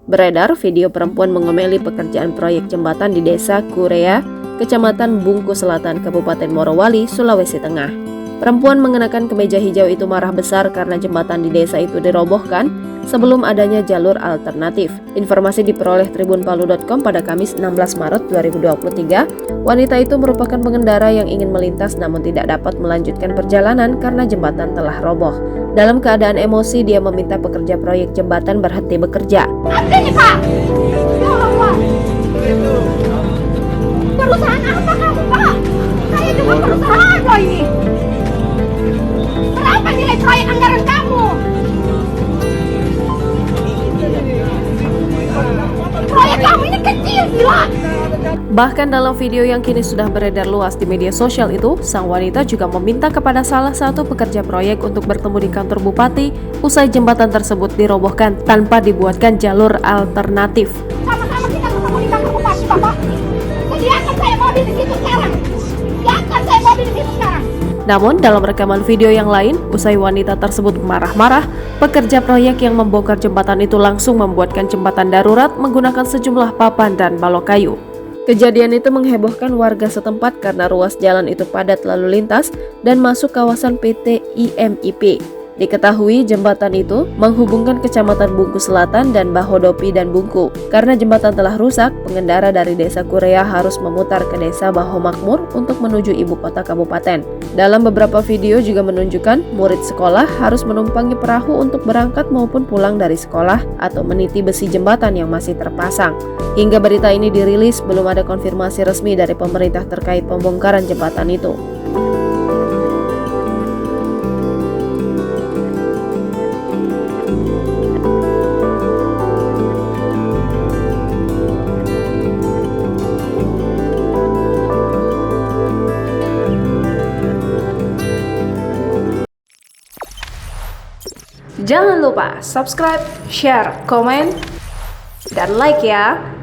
Beredar video perempuan mengomeli pekerjaan proyek jembatan di Desa Kurea, Kecamatan Bungku Selatan, Kabupaten Morowali, Sulawesi Tengah. Perempuan mengenakan kemeja hijau itu marah besar karena jembatan di desa itu dirobohkan sebelum adanya jalur alternatif. Informasi diperoleh tribunpalu.com pada Kamis 16 Maret 2023. Wanita itu merupakan pengendara yang ingin melintas namun tidak dapat melanjutkan perjalanan karena jembatan telah roboh. Dalam keadaan emosi, dia meminta pekerja proyek jembatan berhenti bekerja. Apa ini, Pak? Ya Allah. Perusahaan apa kamu, Pak? Saya juga perusahaan loh ini. Berapa nilai proyek anggaran kamu? Proyek kamu ini kecil, gila. Bahkan dalam video yang kini sudah beredar luas di media sosial itu, sang wanita juga meminta kepada salah satu pekerja proyek untuk bertemu di kantor bupati usai jembatan tersebut dirobohkan tanpa dibuatkan jalur alternatif. Sama-sama kita ketemu di kantor bupati, Bapak. Sediakan saya mobil di situ sekarang. Sediakan saya mobil di situ sekarang. Namun dalam rekaman video yang lain, usai wanita tersebut marah-marah, pekerja proyek yang membongkar jembatan itu langsung membuatkan jembatan darurat menggunakan sejumlah papan dan balok kayu. Kejadian itu menghebohkan warga setempat karena ruas jalan itu padat lalu lintas dan masuk kawasan PT IMIP. Diketahui jembatan itu menghubungkan Kecamatan Bungku Selatan dan Bahodopi dan Bungku. Karena jembatan telah rusak, pengendara dari Desa Kurea harus memutar ke Desa Bahomakmur untuk menuju ibu kota kabupaten. Dalam beberapa video juga menunjukkan murid sekolah harus menumpangi perahu untuk berangkat maupun pulang dari sekolah atau meniti besi jembatan yang masih terpasang. Hingga berita ini dirilis, belum ada konfirmasi resmi dari pemerintah terkait pembongkaran jembatan itu. Jangan lupa subscribe, share, komen, dan like ya!